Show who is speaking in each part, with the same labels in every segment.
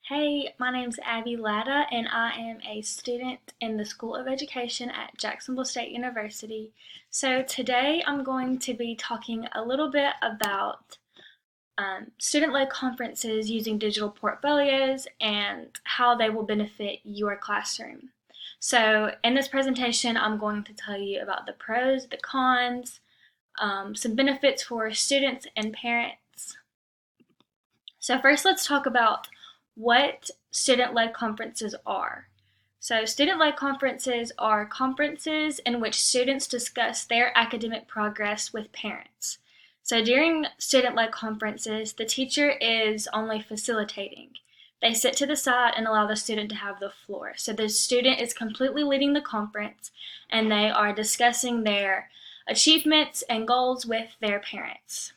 Speaker 1: Hey, my name's Abby Latta, and I am a student in the School of Education at Jacksonville State University. So today I'm going to be talking a little bit about student-led conferences using digital portfolios and how they will benefit your classroom. So in this presentation, I'm going to tell you about the pros, the cons, some benefits for students and parents. So first, let's talk about what student-led conferences are. So student-led conferences are conferences in which students discuss their academic progress with parents. So during student-led conferences, the teacher is only facilitating. They sit to the side and allow the student to have the floor. So the student is completely leading the conference, and they are discussing their achievements and goals with their parents.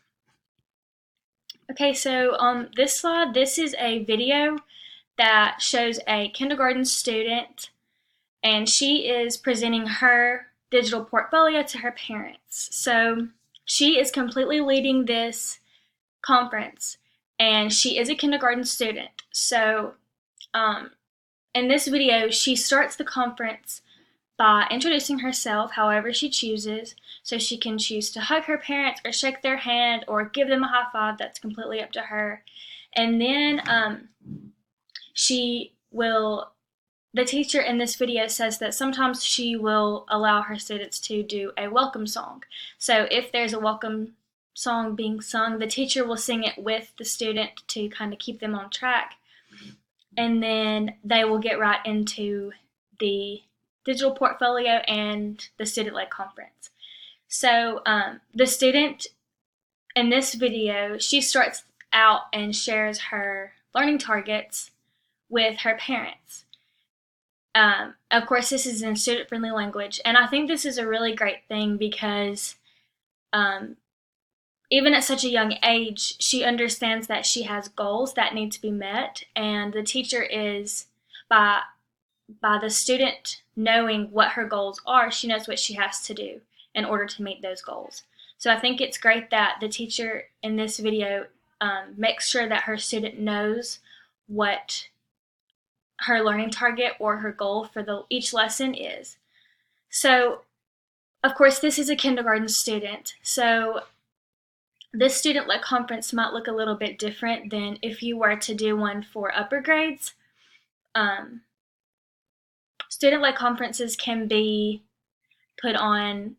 Speaker 1: Okay, so on this slide, this is a video that shows a kindergarten student, and she is presenting her digital portfolio to her parents. So she is completely leading this conference, and she is a kindergarten student. So in this video, she starts the conference by introducing herself however she chooses. So she can choose to hug her parents or shake their hand or give them a high five. That's completely up to her. And then the teacher in this video says that sometimes she will allow her students to do a welcome song. So if there's a welcome song being sung, the teacher will sing it with the student to kind of keep them on track. And then they will get right into the digital portfolio and the student-led conference. So the student in this video, she starts out and shares her learning targets with her parents. Of course, this is in student-friendly language, and I think this is a really great thing because even at such a young age, she understands that she has goals that need to be met, and the teacher is, by the student knowing what her goals are, she knows what she has to do in order to meet those goals. So I think it's great that the teacher in this video makes sure that her student knows what her learning target or her goal for each lesson is. So, of course, this is a kindergarten student. So this student-led conference might look a little bit different than if you were to do one for upper grades. Student-led conferences can be put on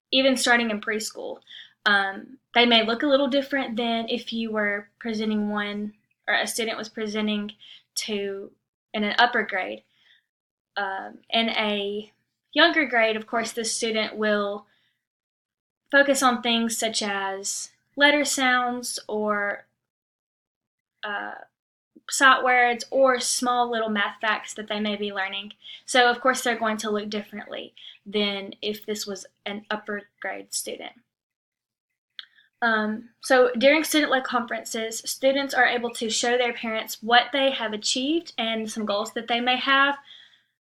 Speaker 1: even starting in preschool. They may look a little different than if you were presenting one, or a student was presenting to in an upper grade. In a younger grade, of course, the student will focus on things such as letter sounds or sight words or small little math facts that they may be learning. So of course they're going to look differently than if this was an upper grade student. So during student-led conferences, students are able to show their parents what they have achieved and some goals that they may have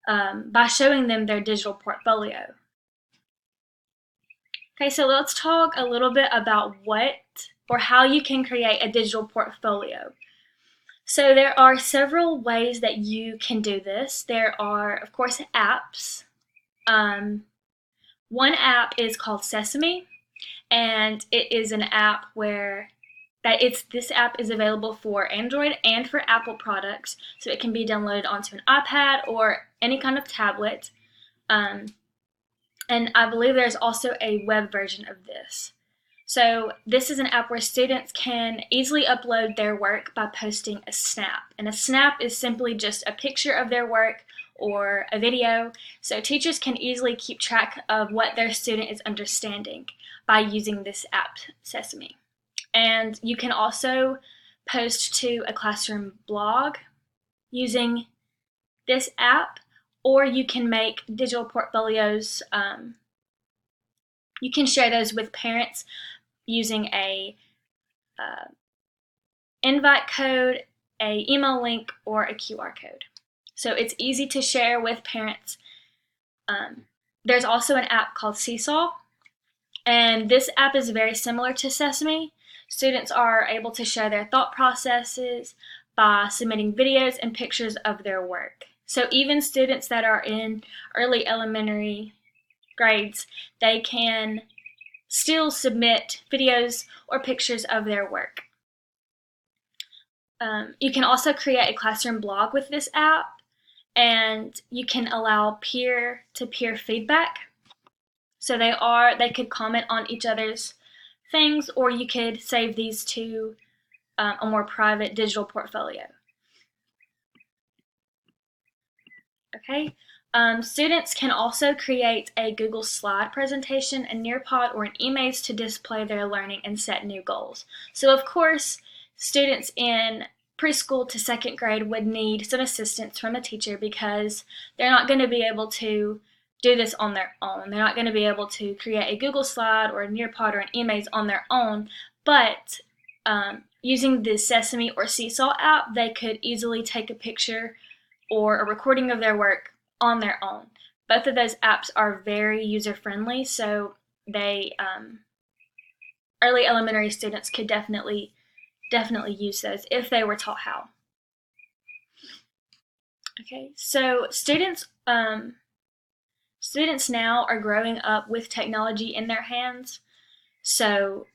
Speaker 1: by showing them their digital portfolio. Okay, so let's talk a little bit about what or how you can create a digital portfolio. So there are several ways that you can do this. There are, of course, apps. One app is called Sesame, and it is an app this app is available for Android and for Apple products, so it can be downloaded onto an iPad or any kind of tablet. And I believe there's also a web version of this. So this is an app where students can easily upload their work by posting a snap. And a snap is simply just a picture of their work or a video. So teachers can easily keep track of what their student is understanding by using this app, Sesame. And you can also post to a classroom blog using this app, or you can make digital portfolios. You can share those with parents using a invite code, a email link, or a QR code. So it's easy to share with parents. There's also an app called Seesaw, and this app is very similar to Sesame. Students are able to share their thought processes by submitting videos and pictures of their work. So even students that are in early elementary grades, they can still submit videos or pictures of their work. You can also create a classroom blog with this app, and you can allow peer-to-peer feedback. So they could comment on each other's things, or you could save these to a more private digital portfolio. Okay. Students can also create a Google Slide presentation, a Nearpod, or an eMaze to display their learning and set new goals. So of course, students in preschool to second grade would need some assistance from a teacher because they're not going to be able to do this on their own. They're not going to be able to create a Google Slide or a Nearpod or an eMaze on their own, but using the Sesame or Seesaw app, they could easily take a picture or a recording of their work on their own. Both of those apps are very user-friendly, so they early elementary students could definitely use those if they were taught how. Okay, so students now are growing up with technology in their hands. So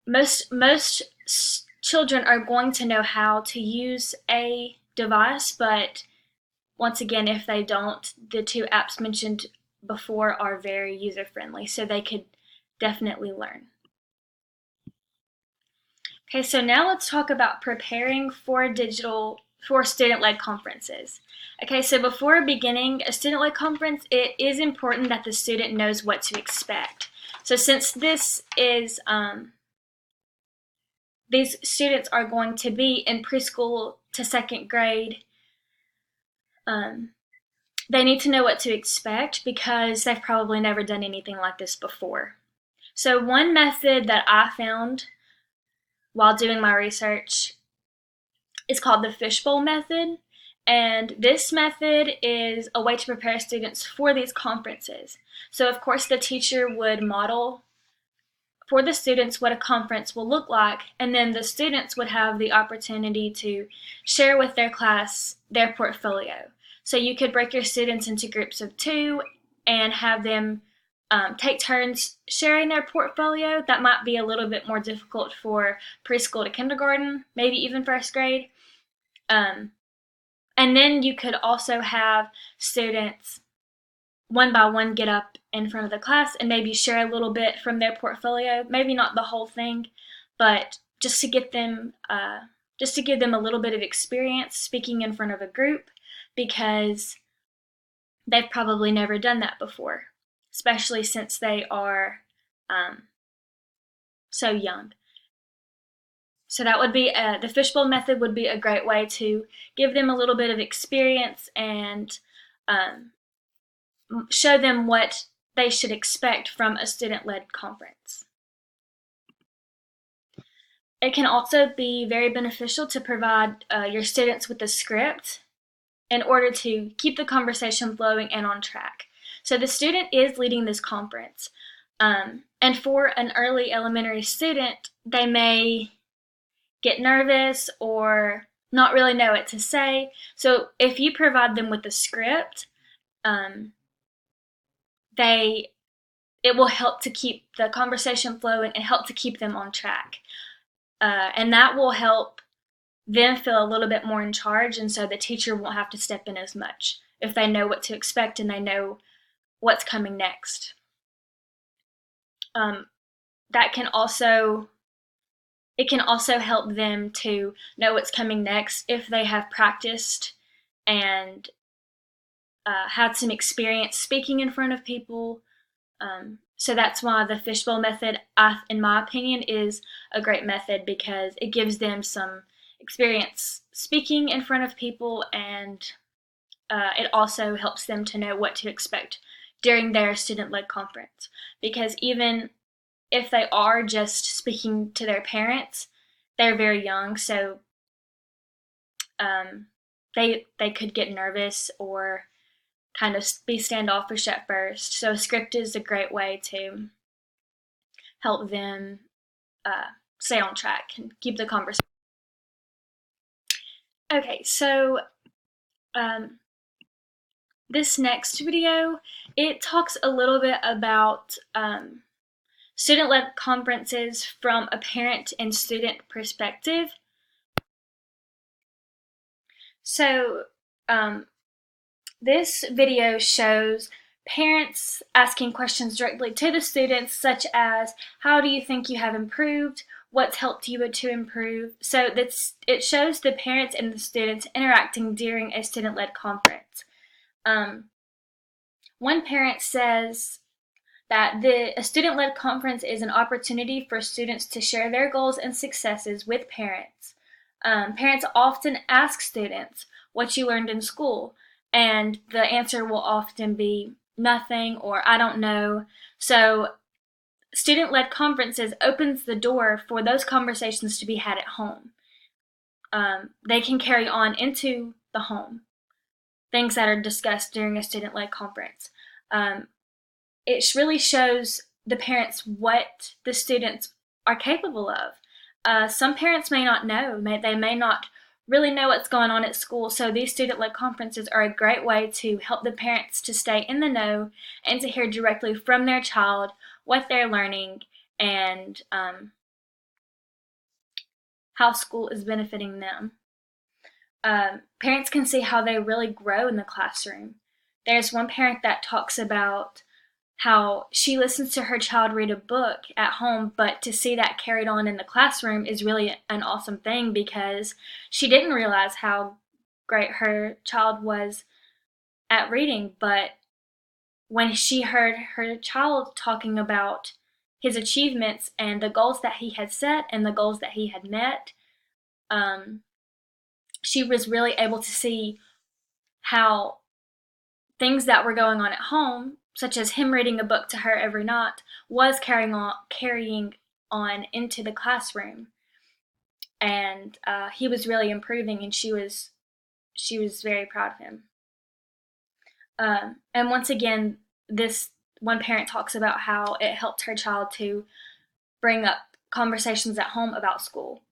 Speaker 1: most children are going to know how to use a device, but once again, if they don't, the two apps mentioned before are very user-friendly, so they could definitely learn. Okay, so now let's talk about preparing for student-led conferences. Okay, so before beginning a student-led conference, it is important that the student knows what to expect. So since this is, these students are going to be in preschool to second grade, they need to know what to expect because they've probably never done anything like this before. So one method that I found while doing my research is called the fishbowl method, and this method is a way to prepare students for these conferences. So of course the teacher would model for the students what a conference will look like, and then the students would have the opportunity to share with their class their portfolio. So you could break your students into groups of 2 and have them take turns sharing their portfolio. That might be a little bit more difficult for preschool to kindergarten, maybe even first grade. And then you could also have students one by one get up in front of the class and maybe share a little bit from their portfolio, maybe not the whole thing, but just to get them, just to give them a little bit of experience speaking in front of a group, because they've probably never done that before, especially since they are so young. So that would be, the fishbowl method would be a great way to give them a little bit of experience and show them what they should expect from a student-led conference. It can also be very beneficial to provide your students with a script in order to keep the conversation flowing and on track. So the student is leading this conference, and for an early elementary student, they may get nervous or not really know what to say. So if you provide them with a script, it will help to keep the conversation flowing and help to keep them on track. And that will help them feel a little bit more in charge, and so the teacher won't have to step in as much if they know what to expect and they know what's coming next. It can also help them to know what's coming next if they have practiced and had some experience speaking in front of people. So that's why the fishbowl method, in my opinion, is a great method, because it gives them some experience speaking in front of people, and it also helps them to know what to expect during their student-led conference. Because even if they are just speaking to their parents, they're very young, so they could get nervous or kind of be standoffish at first. So a script is a great way to help them stay on track and keep the conversation. Okay, so um, this next video, it talks a little bit about student-led conferences from a parent and student perspective. So this video shows parents asking questions directly to the students, such as, how do you think you have improved? What's helped you to improve? So it shows the parents and the students interacting during a student-led conference. One parent says that a student-led conference is an opportunity for students to share their goals and successes with parents. Parents often ask students what you learned in school, and the answer will often be nothing or I don't know. So student-led conferences opens the door for those conversations to be had at home. They can carry on into the home, things that are discussed during a student-led conference. It really shows the parents what the students are capable of. Some parents may not know, they may not really know what's going on at school, so these student-led conferences are a great way to help the parents to stay in the know and to hear directly from their child what they're learning and how school is benefiting them. Parents can see how they really grow in the classroom. There's one parent that talks about how she listens to her child read a book at home, but to see that carried on in the classroom is really an awesome thing, because she didn't realize how great her child was at reading, but when she heard her child talking about his achievements and the goals that he had set and the goals that he had met, she was really able to see how things that were going on at home, such as him reading a book to her every night, was carrying on into the classroom, and he was really improving, and she was very proud of him. And once again, this one parent talks about how it helped her child to bring up conversations at home about school.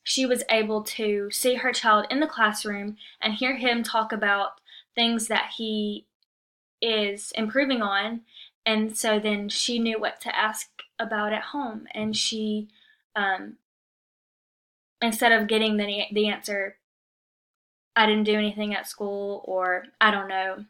Speaker 1: She was able to see her child in the classroom and hear him talk about things that he is improving on, and so then she knew what to ask about at home, and she instead of getting the answer, I didn't do anything at school, or I don't know,